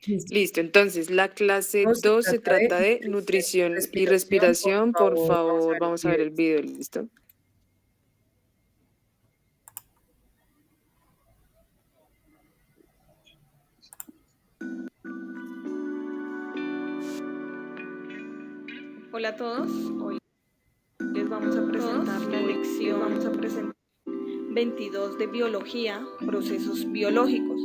Listo. Listo, entonces la clase No, se 2 se trata de trata de nutrición y respiración. Por favor, vamos a ver el video, ¿listo? Hola a todos, hoy les vamos a presentar la lección 22 de biología, procesos biológicos.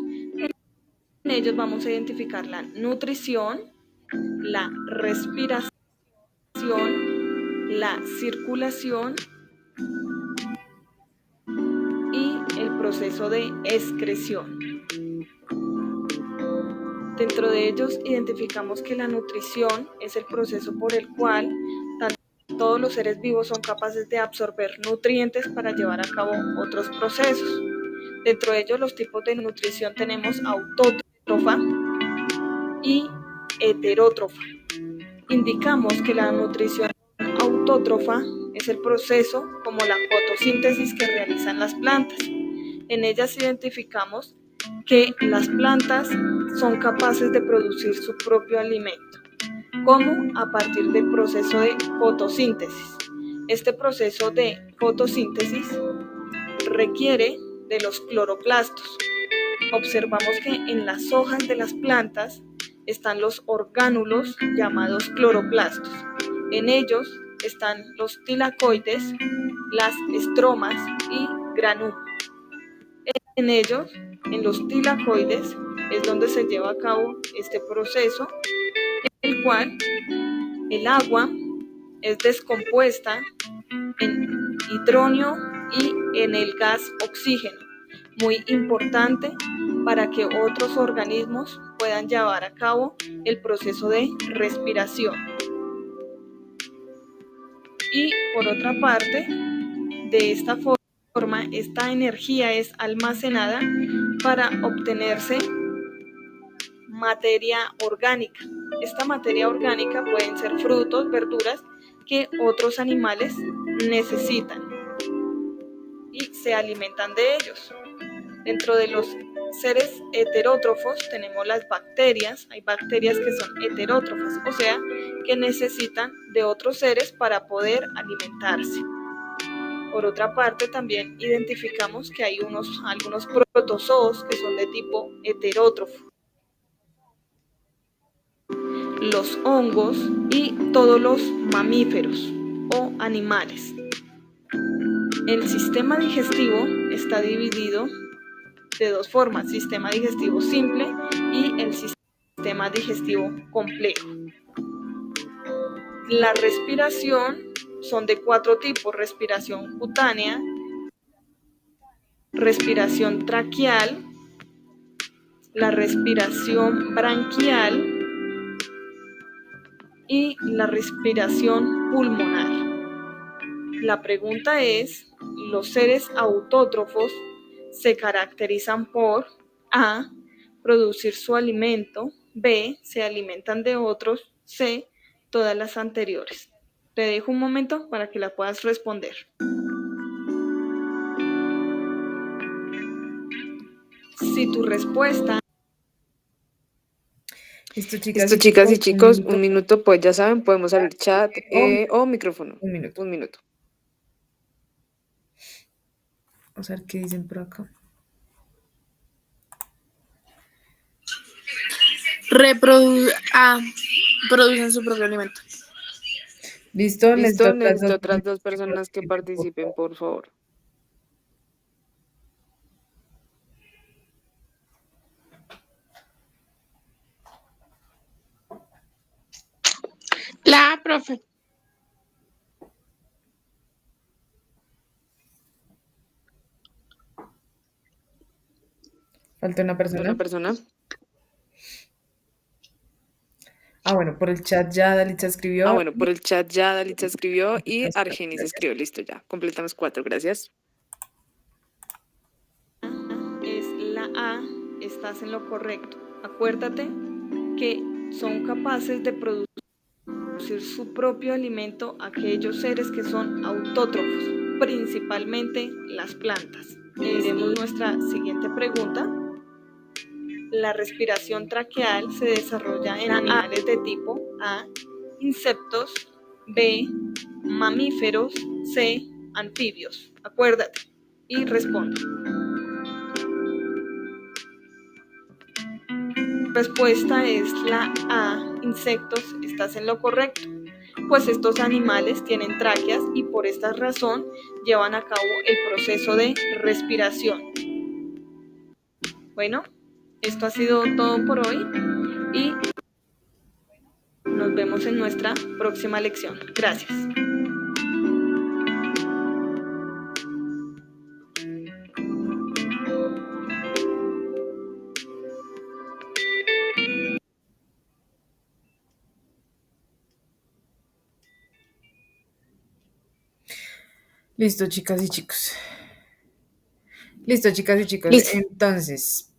En ellos vamos a identificar la nutrición, la respiración, la circulación y el proceso de excreción. Dentro de ellos identificamos que la nutrición es el proceso por el cual todos los seres vivos son capaces de absorber nutrientes para llevar a cabo otros procesos. Dentro de ellos los tipos de nutrición tenemos autótrofa y heterótrofa. Indicamos que la nutrición autótrofa es el proceso como la fotosíntesis que realizan las plantas. En ellas identificamos que las plantas son capaces de producir su propio alimento, como a partir del proceso de fotosíntesis. Este proceso de fotosíntesis requiere de los cloroplastos. Observamos que en las hojas de las plantas están los orgánulos llamados cloroplastos. En ellos están los tilacoides, las estromas y granúlomas. En ellos, en los tilacoides, es donde se lleva a cabo este proceso, en el cual el agua es descompuesta en hidrógeno y en el gas oxígeno, muy importante para que otros organismos puedan llevar a cabo el proceso de respiración. Y por otra parte, de esta forma, esta energía es almacenada para obtenerse materia orgánica. Esta materia orgánica pueden ser frutos, verduras que otros animales necesitan y se alimentan de ellos. Dentro de los seres heterótrofos tenemos las bacterias. Hay bacterias que son heterótrofas, o sea, que necesitan de otros seres para poder alimentarse. Por otra parte, también identificamos que hay algunos protozoos que son de tipo heterótrofo. Los hongos y todos los mamíferos o animales. El sistema digestivo está dividido de dos formas: sistema digestivo simple y el sistema digestivo complejo. La respiración son de 4 tipos: respiración cutánea, respiración traqueal, la respiración branquial y la respiración pulmonar. La pregunta es: los seres autótrofos se caracterizan por A, producir su alimento, B, se alimentan de otros, C, todas las anteriores. Te dejo un momento para que la puedas responder. Si tu respuesta... Listo, Listo, chicas y chicas y chicos, un chicos, un minuto. minuto, pues ya saben, podemos abrir chat o micrófono. Un minuto. Un minuto. Vamos a ver qué dicen por acá. Producen su propio alimento. Listo, Listo, necesito necesito otras otras dos personas personas que que participen, por participen, favor. por favor. La profe. ¿Falta una persona? ¿Una persona? Bueno, por el chat ya Dalitza escribió. Bueno, por el chat ya Dalitza escribió y Argenis Gracias. escribió. Listo, ya. Completamos 4, gracias. Es la A, estás en lo correcto. Acuérdate que son capaces de producir su propio alimento aquellos seres que son autótrofos, principalmente las plantas. Iremos a nuestra siguiente pregunta. La respiración traqueal se desarrolla en animales de tipo A, insectos, B, mamíferos, C, anfibios. Acuérdate y responde. Respuesta es la A, insectos. Estás en lo correcto, pues estos animales tienen tráqueas y por esta razón llevan a cabo el proceso de respiración. Bueno, esto ha sido todo por hoy y nos vemos en nuestra próxima lección. Gracias. Listo, chicas y chicos. Listo, chicas y chicos. Listo. Entonces,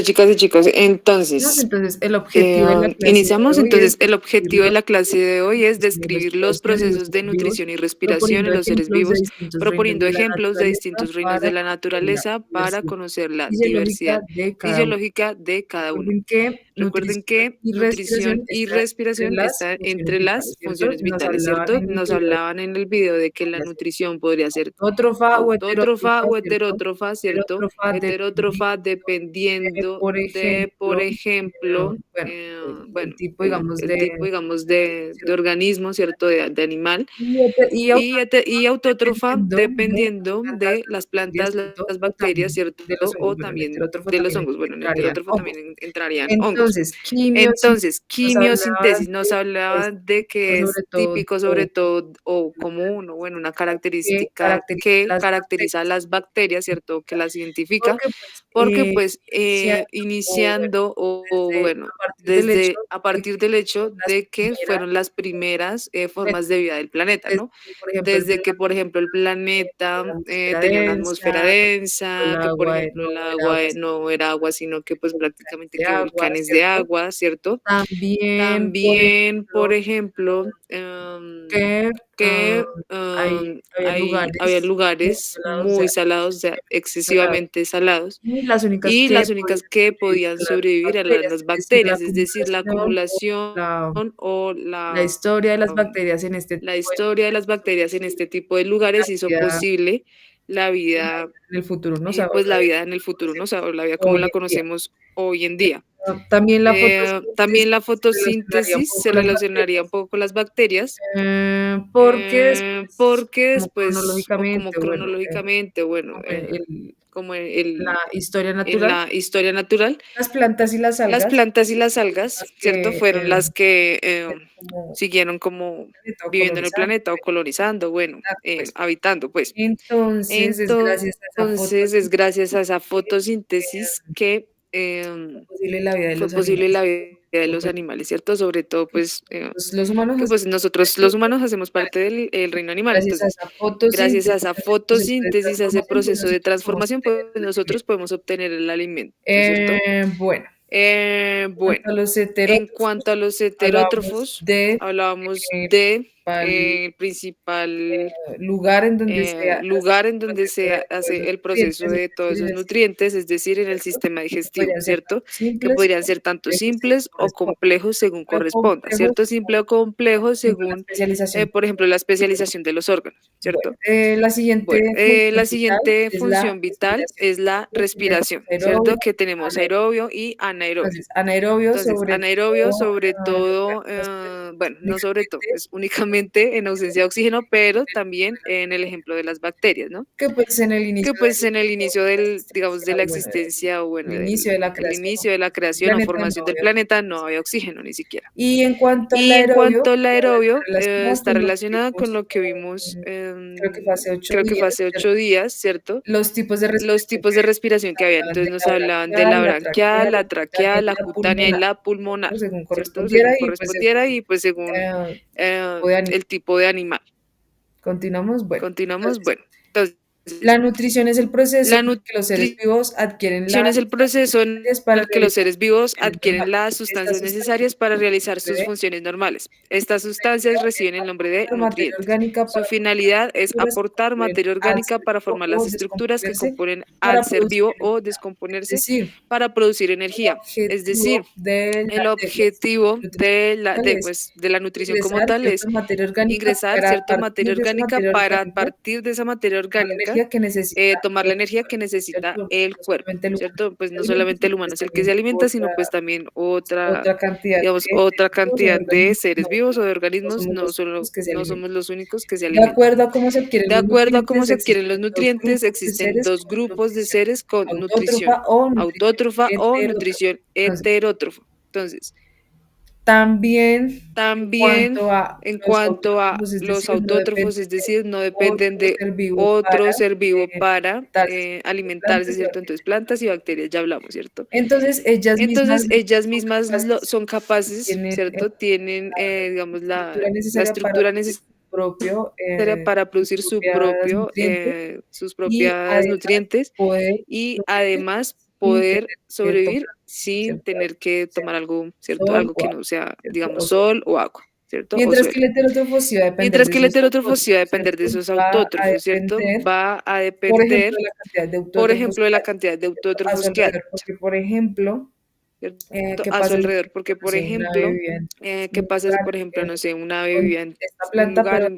Chicas y chicos, entonces, el objetivo de la clase iniciamos. de hoy Entonces, es el objetivo de la clase de hoy es describir describir los procesos de nutrición y respiración en los seres vivos, proponiendo ejemplos de distintos reinos de la naturaleza para conocer la diversidad fisiológica de cada uno. Recuerden que nutrición y respiración están entre las funciones vitales, ¿cierto? Nos hablaban en el video de que la nutrición podría ser autótrofa o autótrofa o heterótrofa, heterótrofa, ¿cierto? Heterótrofa dependiendo de, por ejemplo, el tipo, digamos, de organismo, ¿cierto? De animal. y Y autótrofa dependiendo de de las plantas, las bacterias, ¿cierto? de los hongos. O Bueno, el también heterótrofo de los también hongos. Bueno, en el entrarían heterótrofo hongos. también entrarían hongos. Entonces, Quimiosintesis nos hablaba de que es sobre todo, típico, sobre todo, o común, o bueno, una característica que caracteriza a las bacterias, ¿cierto? Que las identifica, porque pues iniciando o bueno, desde a partir del hecho de que fueron las primeras formas de vida del planeta, ¿no? Desde que, por ejemplo, el planeta tenía una atmosfera densa, que por ejemplo el agua no era agua, sino que pues prácticamente que volcanes de agua, ¿cierto? También, por ejemplo, que había lugares muy salados, o sea, excesivamente salados, y las y las únicas que podían sobrevivir eran las bacterias, es decir, la acumulación o la historia de las bacterias en este la historia de las bacterias en este tipo de lugares hizo posible la vida, en el futuro, ¿no? pues la vida en el futuro, ¿no? O sea, la vida como la conocemos hoy en día. También También la fotosíntesis se relacionaría un poco con las bacterias, porque después, o como cronológicamente, bueno, como la historia en natural, la historia natural, las plantas y las algas, ¿cierto? Fueron las que como siguieron como planeta o viviendo en el colonizar. planeta o colonizando, bueno, habitando, pues. Entonces, Entonces, es gracias a esa fotosíntesis que posible la vida de fue los posible animales. la vida de los animales, ¿cierto? Sobre todo, pues, Pues, los humanos que pues nosotros los humanos hacemos parte del reino animal. gracias a Entonces, esa gracias a esa fotosíntesis, a ese proceso de transformación, pues pues nosotros podemos obtener el alimento, ¿cierto? bueno, Bueno, a los en cuanto a los heterótrofos, hablábamos de el principal lugar en donde lugar en donde se hace el proceso de todos esos nutrientes, es decir, en el sistema digestivo, ¿cierto? Que podrían ser tanto simples o complejos según corresponda, ¿cierto? Simple o complejo según, por ejemplo, la especialización de los órganos, ¿cierto? La siguiente La siguiente función vital es la respiración, ¿cierto? Que tenemos aerobio y anaerobio. Entonces, anaerobio sobre todo, bueno, no sobre todo, es únicamente en ausencia de oxígeno, pero también en el ejemplo de las bacterias, ¿no? que pues en el inicio Que pues en el inicio digamos, de la existencia o bueno, el inicio de la el inicio de la creación o formación del planeta no había oxígeno ni siquiera. Y en cuanto Y en cuanto al aerobio, está relacionado relacionada con lo que vimos, creo que fue hace 8 creo que fue hace 8 días, ¿cierto? Los tipos de respiración que había. Entonces nos hablaban de la branquial, la traqueal, la cutánea y la pulmonar, según ¿cierto? correspondiera, Según correspondiera y pues según el tipo de animal. continuamos. Bueno, Continuamos, bueno. Entonces, La nutrición es el proceso La en el que los seres vivos adquieren nutrición es el proceso en sustancias para el que los realizar seres vivos funciones adquieren normales. las Estas sustancias sustancias necesarias para realizar sus deben funciones normales. Estas sustancias reciben el nombre de aportar materia nutrientes. orgánica Su para finalidad es estructuras que aportar componen materia al orgánica ser para vivo formar o las estructuras que descomponerse componen para al ser producir vivo o energía. Es descomponerse decir, para producir el energía. Es decir, objetivo de el la objetivo nutrición de la nutrición como ingresar tal es cierta materia orgánica ingresar para cierta a materia partir de esa orgánica materia para a orgánica partir de esa materia tomar la orgánica energía que necesita tomar la el energía que cuerpo, necesita ¿cierto? el No cuerpo, solamente el humano ¿cierto? Pues se no alimenta, solamente el sino humano pues es el que se también alimenta, sino pues también otra cantidad digamos, de otra seres vivos o de cantidad de organismos, seres vivos o de no organismos, somos los únicos que se no alimentan. somos los únicos que se De alimentan. acuerdo a cómo se adquieren De los acuerdo a cómo nutrientes, se adquieren existen los dos nutrientes, grupos de existen seres dos con grupos de nutrición seres con nutrición autótrofa o nutrición autótrofa o heterótrofa. nutrición Entonces, heterótrofa. Entonces, también en también cuanto a en los cuanto a autótrofos, es los decir, no autótrofos, dependen es de decir, no dependen otro de ser vivo otro para ser vivo para alimentarse, alimentarse, plantas y ¿cierto? Entonces, plantas y bacterias, ya hablamos, ¿cierto? entonces, ellas mismas Entonces, ellas son mismas capaces, son capaces, tienen ¿cierto? Tienen, digamos, estructura la necesaria para estructura producir necesaria propio, para sus producir propias nutrientes sus y propias además nutrientes poder y sobrevivir además sin poder tener que sobrevivir tomar sin cierto tener que sea tomar algo, ¿cierto? sol Algo o que agua, no sea, ¿cierto? digamos, O suelo. sol o agua, ¿cierto? O Mientras que suelo. el heterótrofo sí va a depender Mientras de que el esos heterótrofo autótrofos, sí va a depender de ¿cierto? esos Va a autótrofos, ¿cierto? depender, Va a por ejemplo, depender, de la cantidad de por autótrofos ejemplo, de que la hay, cantidad de ¿cierto? A su autótrofos que haya, alrededor, porque, por ejemplo, ¿cierto? ¿qué A su pasa si, alrededor. Porque, no por sé, una ave ejemplo, vive en ¿qué un pasa si, lugar por ejemplo, no sé, una ave con vivía en esta un planta, lugar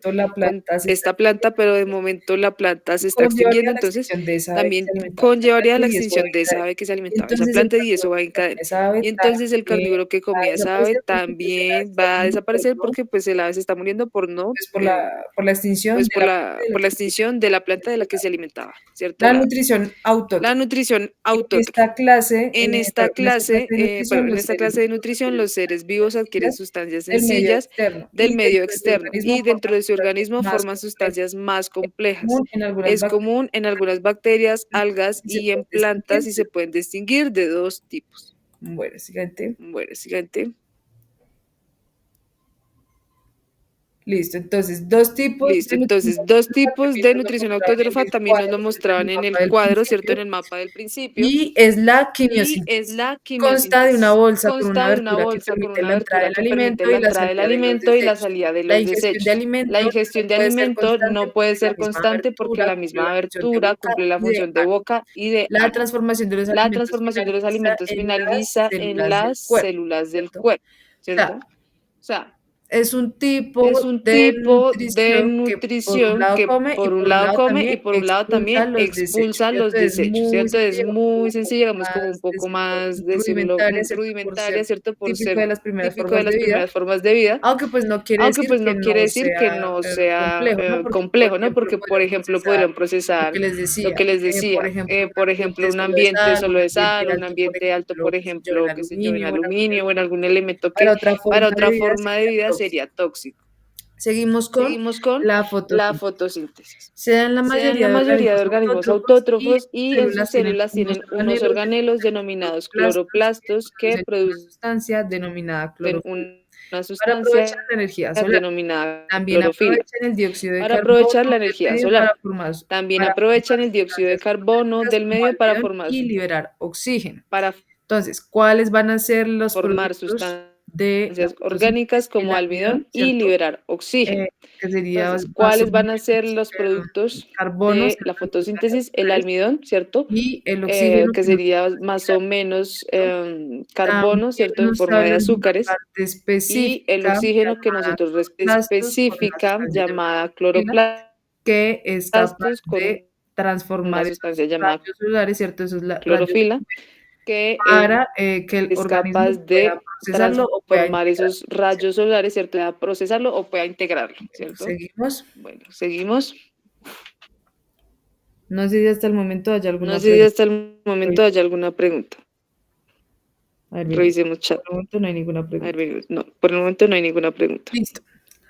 pero la con planta se está esta planta, pero de momento la planta se está conllevaría extinguiendo, la entonces extinción de esa ave que se también alimentaba esa conllevaría planta la y eso va extinción a de esa caer. ave que se alimentaba esa Entonces, el planta y eso va carnívoro a que comía encadenar. esa ave Y entonces el también carnívoro que va a comía esa ave desaparecer porque pues el ave también está va a muriendo desaparecer porque pues el ave se está muriendo por no, pues, por la extinción pues de la planta de la por la que se extinción de la planta de la que se alimentaba, ¿cierto? la nutrición La autótrofa. nutrición En autótrofa. esta clase, En de nutrición, los esta seres clase de vivos nutrición, adquieren los seres sustancias vivos adquieren sencillas sustancias del medio sencillas externo del y medio dentro de su externo organismo y forman dentro de su sustancias organismo más forman complejas. sustancias más Es complejas. común en algunas Es bacterias común en algunas bacterias, algas y se y en puede plantas distinguir y se pueden distinguir de dos tipos. bueno, siguiente. Bueno, siguiente. Listo, entonces, dos tipos Listo, de nutrición entonces dos autótrofa tipos también de nos lo nutrición mostraban en autótrofa el también nos cuadro, lo ¿cierto? En el mostraban en mapa el del cuadro, ¿cierto? En principio, el mapa del principio. y es la Y es quimiosíntesis. la Consta de una quimiosíntesis. bolsa con una Consta de una abertura que bolsa con permite una la entrada abertura del que permite alimento la y la entrada del salida de los alimento y la desechos. salida de La los ingestión de desechos. La alimento ingestión no de puede ser alimento constante no puede porque la ser misma constante porque abertura la cumple la misma función de abertura boca cumple la y de función de ano. boca y de La ano. transformación de los La alimentos transformación de los finaliza alimentos en las finaliza en células del las cuerpo, células del ¿cierto? O cuerpo, sea, ¿cierto? O sea, es un es tipo un de tipo de nutrición que por un nutrición lado que come y por un por un lado lado come y también por un lado expulsa también los desechos, expulsa ¿cierto? los Es desechos, muy ¿cierto? Es sencillo, muy sencillo, digamos como un más poco decirlo más, decirlo, rudimentaria, ¿cierto? Por rudimentaria, ser ¿cierto? Por típico ser de las primeras típico de formas las de vida, primeras formas de vida, aunque pues no quiere aunque decir pues que no quiere no decir que sea no sea complejo, ¿no? Porque, por complejo, ¿no? ejemplo, Porque, por podrían ejemplo, procesar podrían lo que procesar les lo decía, que les decía, por un ejemplo, ambiente un solo de ambiente sal, solo un de ambiente sal, un alto, por ambiente alto, ejemplo, por qué sé yo, en ejemplo, qué sé yo, en aluminio o en algún aluminio o en algún elemento para que otra para forma de otra vida forma de sería vida tóxico. sería tóxico. Seguimos con Seguimos con la la fotosíntesis. fotosíntesis. Se da en la Se da en la mayoría de mayoría de organismos organismos autótrofos y autótrofos y en sus células unos tienen unos organelos organelos denominados denominados cloroplastos cloroplastos que que producen una producen sustancia denominada clorofila una para aprovechar sustancia la energía solar. denominada También clorofila. aprovechan el dióxido de Para carbono aprovechar la del energía medio solar. También para aprovechan formar el dióxido de sustancias carbono orgánicas del como medio para almidón y liberar oxígeno. para Entonces, ¿cuáles van a ser los formar productos de la sustancias orgánicas fotosíntesis? El como almidón, almidón y ¿cierto? liberar oxígeno. Que sería Entonces, más o ¿cuáles van a ser menos los productos carbono, de ¿cierto? la Entonces, rayos fotosíntesis? El solares almidón, ¿cierto? y el oxígeno Que que nos sería va a más o respirar, menos ¿cierto? carbono, También ¿cierto? En nos forma de hablan de una azúcares. parte Y el específica oxígeno que llamada nosotros cloroplastos con una específica sustancia llamada llamada clorofila cloroplastos que es capaz con de transformar una sustancia esos llamada rayos solares, ¿cierto? Esos rayos clorofila, que para que el es capaz organismo pueda de procesarlo o pueda transformar integrar. esos rayos solares, ¿cierto? Pueda procesarlo o pueda integrarlo, Bueno, ¿cierto? seguimos. Bueno, seguimos. No sé si hasta el momento haya No alguna sé si pregunta. hasta el momento hay alguna pregunta. A ver, Revisemos por chat. el momento no hay ninguna A ver, pregunta. no, por el momento no hay ninguna pregunta. Listo.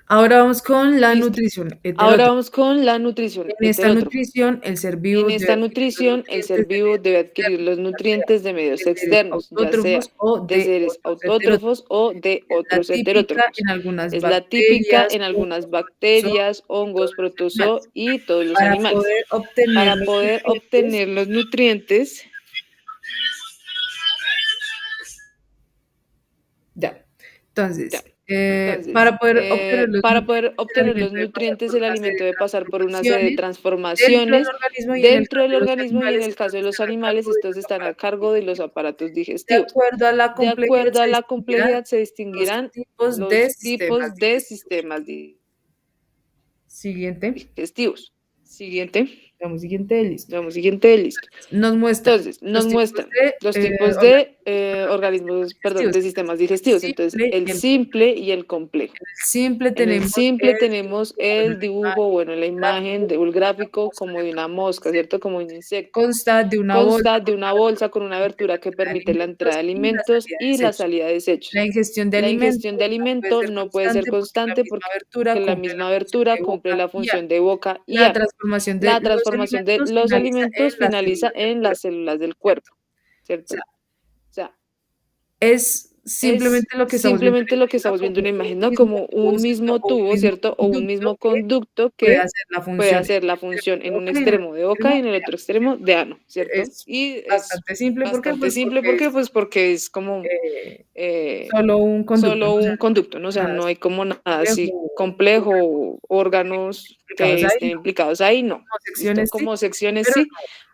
Ahora vamos con la Listo. nutrición Ahora vamos con la nutrición En esta heterótrofa. nutrición, el ser vivo En debe esta adquirir los nutrición, el ser nutrientes de vivo debe medios adquirir los externos, nutrientes de medios de seres externos, ya sea autótrofos o de de seres otros heterótrofos. autótrofos o de Es la otros típica heterótrofos. en algunas Es la típica bacterias, en algunas hongos, protozoos bacterias, y todos hongos, los animales. protozoos y todos los Para animales. poder obtener Para los poder nutrientes, obtener los nutrientes, ya. Entonces, ya. para poder obtener los Para poder nutrientes, el obtener los alimento debe pasar nutrientes, por el una serie alimento de debe pasar por una serie de transformaciones transformaciones dentro del organismo y en dentro del el caso de los animales, estos animales, están a estos están a cargo cargo de de los los aparatos De digestivos. acuerdo a la De complejidad acuerdo a la complejidad se los distinguirán tipos de los sistemas tipos de digestivos. sistemas Siguiente. digestivos. Siguiente. Vamos, siguiente, listo. Vamos, siguiente, listo. Nos muestra Entonces, nos muestran los tipos organismos de organismos, perdón, digestivos, de sistemas digestivos. Entonces, simple el y el simple y el complejo. simple En el tenemos simple tenemos el la dibujo, bueno, la imagen de un gráfico mosca como de una mosca, ¿cierto? Como de un insecto. consta de una bolsa Consta de una bolsa con una abertura que permite la entrada de alimentos y la salida de desechos. La ingestión de La alimentos ingestión de alimento no puede ser constante porque la misma de abertura cumple boca la y ano. función de boca y La ano. transformación de La los transformación de alimentos los finaliza en alimentos las finaliza células del en las cuerpo. células del cuerpo, O sea, ¿cierto? O sea, es es simplemente lo que estamos viendo en simplemente la lo que imagen, ¿no? estamos viendo Como en la un imagen, ¿no? mismo Como tubo, un ¿cierto? mismo O un tubo, mismo ¿cierto? O un conducto mismo que conducto puede que hacer la puede función hacer la en función en un el extremo de boca y en el otro extremo de ano, ¿cierto? Es Y es bastante simple, ¿por qué? bastante Pues simple, ¿por porque qué? es Pues porque es como eh, solo un conducto, solo ¿no? O sea, un conducto, ¿no? O sea, nada no así hay como nada así complejo, complejo, órganos explicados que ahí, estén ¿no? implicados ahí, no. Como ¿Listo? secciones sí, Como secciones pero sí,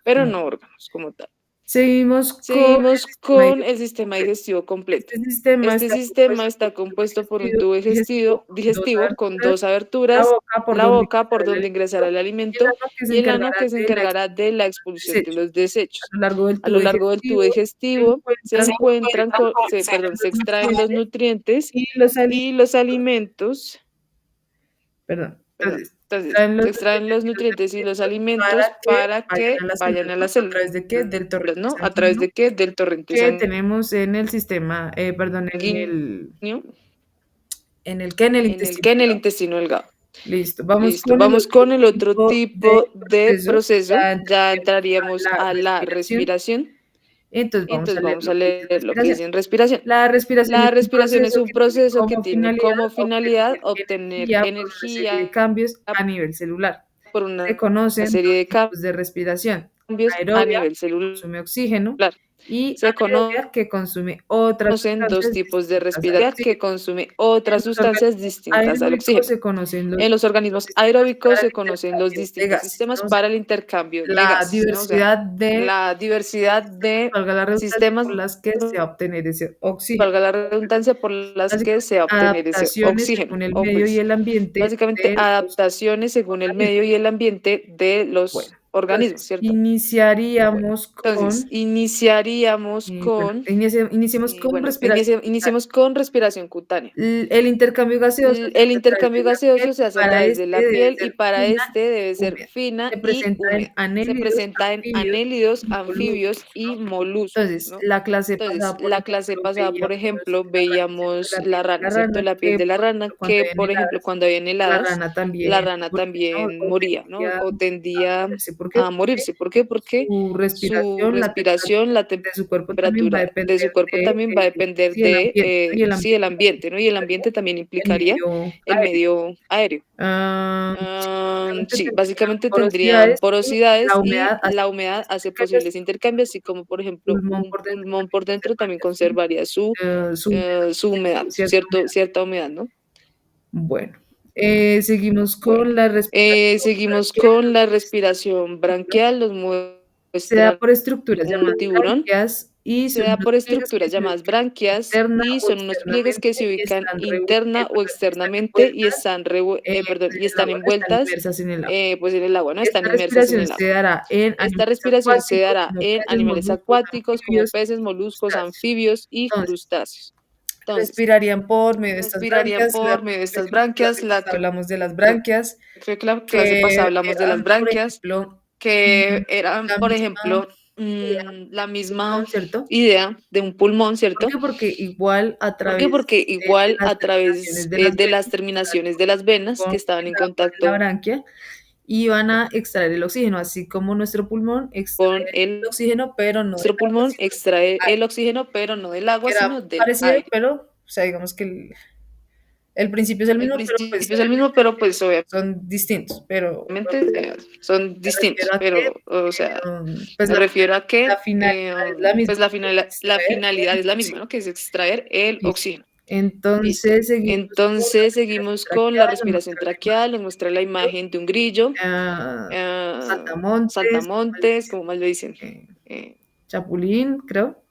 pero no. no órganos como tal. Seguimos con el Seguimos sistema con el digestivo sistema completo. digestivo completo. Este sistema Este está sistema compuesto está por un compuesto por un tubo tubo digestivo con dos digestivo con aberturas, dos aberturas, por la donde boca ingresará por el donde ingresará alimento el y el alimento ano que se y el ano encargará que se de la encargará de la expulsión de expulsión de desechos. los A desechos. lo largo del A tubo lo largo del tubo digestivo digestivo se se extraen los extraen nutrientes y los y los alimentos, perdón, perdón, entonces extraen se los extraen los nutrientes y los alimentos para que vayan a la ¿a célula, través de qué? Del torrente ¿no? ¿A través sanguíneo de qué? Del torrente que tenemos en el sistema, sanguíneo en el que en el intestino. en el intestino delgado. Listo, vamos Listo, con el vamos otro con el otro de tipo de proceso. proceso. Ya Ya entraríamos entraríamos a la a la respiración. respiración. Entonces vamos a Entonces leer vamos lo a que dice leer lo que respiración. dice en respiración. La respiración es La un respiración es proceso un que tiene proceso que como tiene finalidad como finalidad obtener energía por una serie de energía cambios a nivel celular. por Se una conocen serie dos de tipos de respiración: cambios a aerobia, nivel que celular. consume oxígeno, y Se anaerobia, que consume otras conocen dos sustancias tipos de distintas al respiración que oxígeno. consume En otras los sustancias organismos distintas al aeróbicos oxígeno. se conocen los En los distintos organismos sistemas aeróbicos para el se conocen los intercambio de distintos gases, sistemas ¿no? O sea, para el intercambio de la gases, ¿no? O sea, diversidad de la diversidad de valga la redundancia, sistemas, por las que se va a obtener ese oxígeno. valga la redundancia, por las que se va a Básicamente, obtener ese adaptaciones oxígeno. según el O medio y pues, el ambiente básicamente, de los adaptaciones según el organismos. medio y el ambiente de los Bueno, organismos, entonces, ¿cierto? Bueno, iniciaríamos entonces, con, iniciaríamos bueno, con, iniciemos con bueno, respiración cutánea. iniciemos con respiración cutánea. El intercambio gaseoso se El hace a través de intercambio la piel gaseoso se y hace a para través de este la debe piel y ser para fina este debe y ser húmeda. fina Se y presenta en húmeda. Se anélidos, presenta en anfibios anélidos, y anfibios moluscos. y moluscos, Entonces, ¿no? la clase Entonces, pasada, por la clase ejemplo, pasada, por ejemplo, la rana, ¿cierto? veíamos La piel la de la rana, ¿cierto? rana, La piel que de la por rana, ejemplo, cuando que hayan por ejemplo, heladas, cuando habían la heladas, rana la también rana moría, ¿no? también O moría, ¿no? tendía O a tendía morirse. ¿Por qué? a Porque morirse. ¿Por qué? Porque su su respiración, la respiración, la temperatura de su cuerpo también va a temperatura de depender su cuerpo de, también va a depender sí, el de, ambiente, ¿no? Y el sí, el ambiente ambiente, ¿no? Y el también ambiente también el implicaría medio el aéreo. medio aéreo. Sí, Sí, tendrían básicamente tendrían porosidades y porosidades la y humedad hace la humedad posibles hace intercambios, posibles intercambios, así como por ejemplo pulmón un por dentro pulmón también por dentro también conservaría su, conservaría su humedad, su humedad, cierta humedad. cierta humedad, ¿no? Bueno, seguimos Bueno, con la respiración seguimos branquial. con la respiración branquial, los Se da muestran por estructuras un llamadas tiburón. branquias y Se son da unos por pliegues que estructuras se llamadas ubican branquias interna y o son unos pliegues que externamente se y ubican están, interna o están externamente y envueltas, están, pues en y el están agua, no están envueltas inmersas en el agua. pues en el agua, ¿no? Están Esta inmersas en respiración el se agua. dará en Esta animales respiración se acuáticos dará como en peces, animales moluscos, acuáticos como anfibios peces, y moluscos, crustáceos. anfibios y Entonces, crustáceos. Entonces, respirarían por medio de estas respirarían branquias. por medio de estas branquias. Hablamos de las branquias, Creo que la clase que pasada hablamos de las eran, por branquias, ejemplo, que eran, por la misma ejemplo, la misma ¿cierto? idea de un pulmón, ¿Por ¿cierto? qué? Porque igual a ¿Por qué? través Porque igual a través de las venas terminaciones de las venas que estaban en con la contacto branquia y van a extraer el oxígeno, así como nuestro pulmón con extrae el el oxígeno, pero no del nuestro agua, pulmón sino extrae del aire. el oxígeno, pero no del agua, Que era sino del parecido, aire. pero, o sea, digamos que el principio es el El mismo, pero pues principio es el mismo, pero pues son distintos, pero obviamente son me refiero distintos, a que, pero, o sea, pues me refiero a la que finalidad es la misma, pues la extraer finalidad el es la misma, oxígeno. ¿no? Que es extraer el Listo. oxígeno. Listo. Entonces Entonces seguimos con la respiración traqueal, nos muestra la grillo, imagen de un grillo, saltamontes, saltamontes, como más le dicen, eh, eh, chapulín, creo,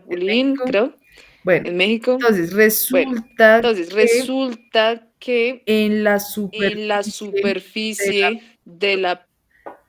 en chapulín, México. creo, Bueno, en México. entonces Bueno, resulta entonces que resulta que en la en la superficie superficie de la,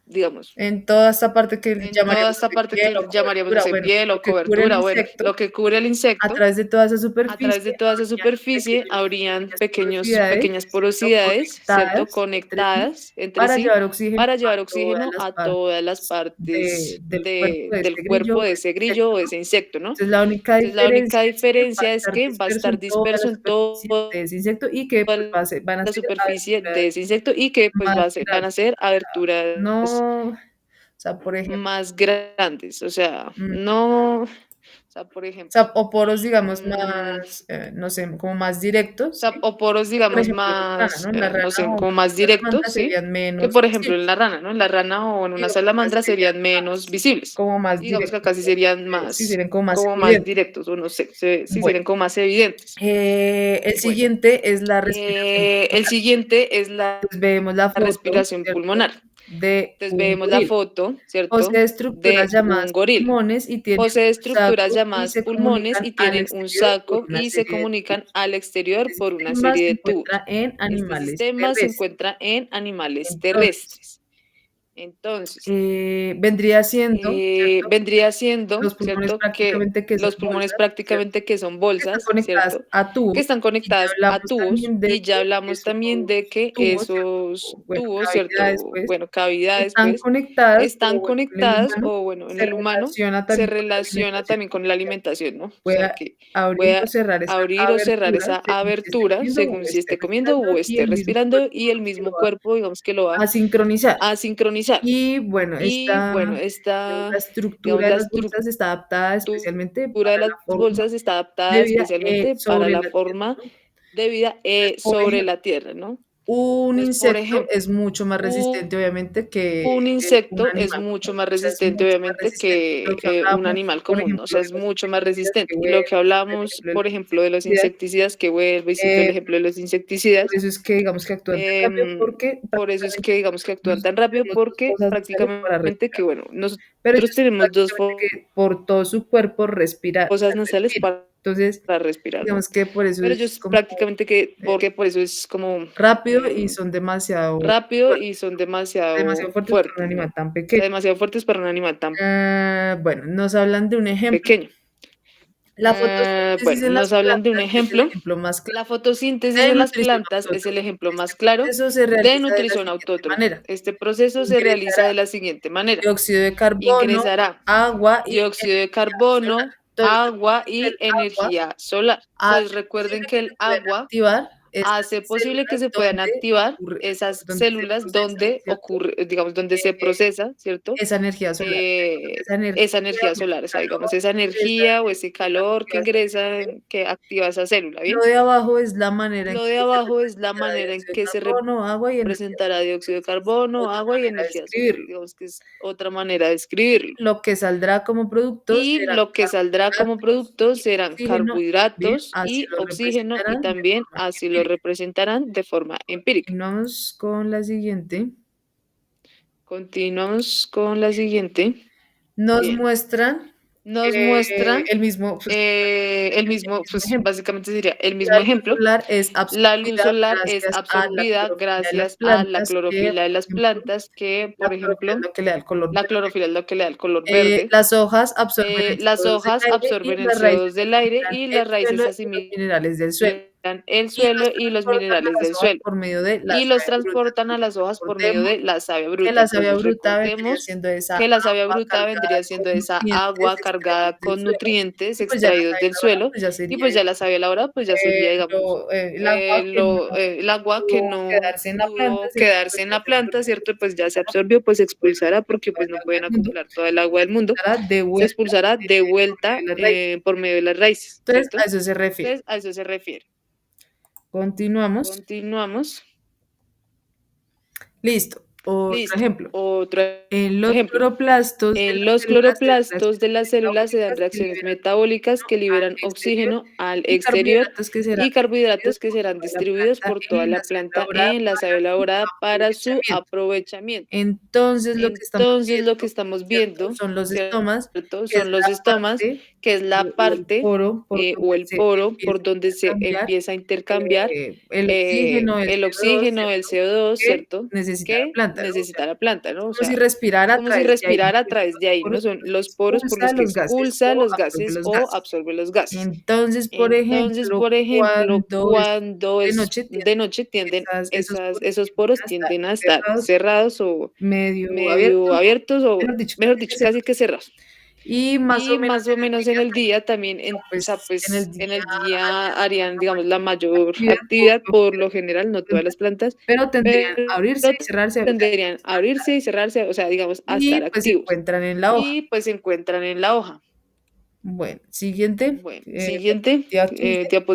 digamos, en toda esta parte que en toda llamaríamos esta parte piel que o llamaríamos, no cobertura, sé, bueno, piel lo o que cubre el cobertura, bueno, insecto, lo que cubre el a insecto, través de toda esa a través de superficie toda esa habrían superficie habrían porosidades, pequeñas ¿cierto? porosidades, ¿cierto? Conectadas entre sí Conectadas entre para sí llevar oxígeno para a llevar todas oxígeno las a todas las partes partes del cuerpo de del este grillo cuerpo o de de ese este grillo insecto, o de ¿no? ese insecto, ¿no? Entonces la única Entonces la única diferencia es que va a diferencia es estar que va a disperso estar en toda la disperso en superficie toda de ese insecto y que pues, van a la ser superficie de aberturas ese insecto y que pues más van a grandes. ser aberturas No, o sea, por ejemplo, más grandes, o sea, mm, no, o sea, por o sea, ejemplo, o poros, digamos, mm, más, no sé, como más directos, sea, ¿sí? o poros, Por digamos, ejemplo, en la rana, más, ¿no? En la no rana sé, o como en una más directos, salamandra ¿sí? serían Que, menos por ejemplo, en visibles la rana, ¿no? En la rana o en y una los demás salamandra serían serían menos más, visibles. como más Digamos que directos, acá sí serían sí, serían como más evidentes. directos, o no sé, sí Bueno, serían como más evidentes. el Bueno, siguiente es la respiración el pulmonar. siguiente es la Entonces vemos la foto, respiración ¿cierto? pulmonar. De Entonces un vemos la gorila. foto, ¿cierto? Posee estructuras De llamadas un gorila. pulmones y tiene Posee un estructuras saco y llamadas se pulmones comunican y al tienen un exterior por saco una y se serie de comunican tubos. al exterior Este por una sistema serie se de encuentra tubos. en Este animales sistema se terrestres. encuentra en animales Entonces, terrestres. Entonces, vendría siendo, ¿cierto? vendría siendo, Los pulmones ¿cierto? Que prácticamente que son los pulmones bolsas, ¿cierto? prácticamente que son Que están bolsas, conectadas ¿cierto? a Que tubos están y ya conectadas a hablamos tubos también de y ya que hablamos esos también de que tubos, ¿cierto? esos O, bueno, tubos, cavidades, ¿cierto? pues, Bueno, cavidades, están pues, conectadas, o están bueno, en el conectadas humano o bueno, en se el humano relaciona se también con la relaciona alimentación. también con la alimentación, ¿no? O sea Pueda que abrir o pueda cerrar esa abrir o cerrar abertura esa según si esté abertura comiendo según o si esté esté comiendo respirando o y esté el mismo respirando cuerpo y el que lo mismo va cuerpo, digamos que lo va a sincronizar. a sincronizar. Y bueno, Y bueno, digamos, la digamos, estructura de la las bolsas está adaptada especialmente estructura de para las la forma bolsas está adaptada de vida especialmente para sobre la la tierra, forma ¿no? de vida Entonces, por sobre ejemplo, la Tierra, ¿no? un Entonces, por insecto ejemplo, es mucho más resistente, obviamente, que un un insecto es animal mucho común. más O sea, es resistente, mucho más obviamente, resistente. Lo que que un hablamos, animal por común, ¿no? O ejemplo, sea, de es los mucho más insecticidas resistente. que Y lo que vuelven, por hablamos, ejemplo, de por los ejemplo, de los insecticidas, insecticidas que vuelvo y cito el eh, ejemplo de los por insecticidas, eso es que digamos que actúan tan rápido porque por eso es que prácticamente digamos que actúan nosotros tan rápido, tenemos dos porque fosas nasales para prácticamente que, respirar. bueno, Pero nosotros ellos tenemos dos prácticamente que por todo su cuerpo fosas nasales respiran. Entonces, para respirar, ¿no? digamos que por eso Pero es ellos como prácticamente que, eh, porque por eso es como rápido y son rápido fuertes, y son demasiado demasiado fuertes para un fuertes, ¿no? animal O tan sea, pequeño. demasiado fuertes para un animal tan Bueno, nos hablan de un ejemplo. pequeño. La fotosíntesis Bueno, en las nos hablan de un plantas es el ejemplo. ejemplo más claro La fotosíntesis de en las nutrición plantas es el autótrofa. ejemplo Este más claro proceso se de realiza de la nutrición siguiente autótrofa. manera. Este proceso se realiza Ingresará de la siguiente manera. dióxido de carbono, Ingresará agua y dióxido de energía solar. carbono, Entonces, agua recordemos que y el agua energía solar. Entonces hace recuerden posible que que el se puedan agua activar esas hace posible que células se puedan activar esas donde se células procesa, donde ¿cierto? ocurre, digamos, donde se Eh, procesa, ¿cierto? esa energía solar. Entonces, Esa esa energía energía, solar, o sea, digamos, calor, esa ingresa energía o ese calor que activa esa ingresa, célula. que activa esa célula, Lo ¿bien? de abajo es la manera en Lo de que se abajo es la representará manera en dióxido de que se carbono, agua y energía representará solar. dióxido de Esa es carbono, otra agua y manera de energía solar, escribirlo. digamos que es otra manera de escribirlo. Lo que saldrá como producto Y serán lo que saldrá como carbohidratos producto y serán oxígeno, y también carbohidratos así y lo oxígeno y representarán de también forma así lo empírica. representarán de forma empírica. Continuamos con la siguiente. Continuamos con la siguiente. Nos Bien, muestran nos muestran el mismo, pues, el el mismo, mismo pues ejemplo. básicamente sería el La mismo luz ejemplo. solar es La luz absorbida solar es gracias a la absorbida clorofila de las gracias a la plantas, que, clorofila de por las ejemplo, plantas, que la por clorofila es ejemplo, lo que le da el color la verde. clorofila es lo que le da el color verde. Las hojas absorben el Las CO2 del hojas aire y absorben el las raíces CO2 del aire asimilan y el las raíces suelo y los asimilan minerales del suelo. el suelo y los minerales del suelo. por medio de la Y los savia bruta. transportan a las hojas por medio de la savia Que bruta. la savia Entonces bruta vendría recordemos siendo esa que la savia agua bruta cargada vendría siendo con esa nutrientes agua cargada extraídos del con suelo. nutrientes Y pues ya la extraídos savia del suelo. elaborada, pues ya Y sería pues ya la savia elaborada, pues ya sería, digamos, el agua que pudo no quedarse en la planta, pudo ¿cierto? quedarse en la planta, ¿cierto? Pues ya se absorbió, pues se expulsará porque pues no pueden acumular toda el agua del mundo. Se expulsará de vuelta por medio de las raíces, Entonces, ¿cierto? a eso se refiere. Entonces, a eso se refiere. Continuamos. Continuamos. Listo. Otro ejemplo. Otro En los ejemplo. cloroplastos En los cloroplastos de las células se dan reacciones metabólicas que liberan oxígeno al exterior y carbohidratos que serán distribuidos por toda la planta en la savia elaborada para su aprovechamiento. Entonces, Entonces, lo que estamos viendo son los estomas, ¿cierto? que es Son los la estomas, parte que es la parte o el poro por donde se intercambiar, empieza a intercambiar el oxígeno, el CO2, que ¿cierto? necesita la Que planta, ¿no? necesita la planta, ¿no? O Como si sea, respirara como si respirara a través de ahí, ¿no? poros Son por los poros por los que expulsa los gases o absorbe los gases. Entonces, por Entonces, ejemplo, por ejemplo, cuando de es noche, de noche tienden esos poros tienden a estar cerrados, cerrados o medio medio abiertos o, mejor dicho, casi que cerrados. y más Y más o menos en el día también, o sea, pues, pues en el día harían, digamos, la mayor actividad actividad, por lo general, no todas las plantas, pero tendrían pero abrirse y cerrarse, o sea, tendrían a abrirse y cerrarse, o sea, digamos, a y estar pues se activos. encuentran en la hoja. Y pues se encuentran en la hoja. Bueno, siguiente. Bueno, siguiente Diapositiva 15. diapositiva.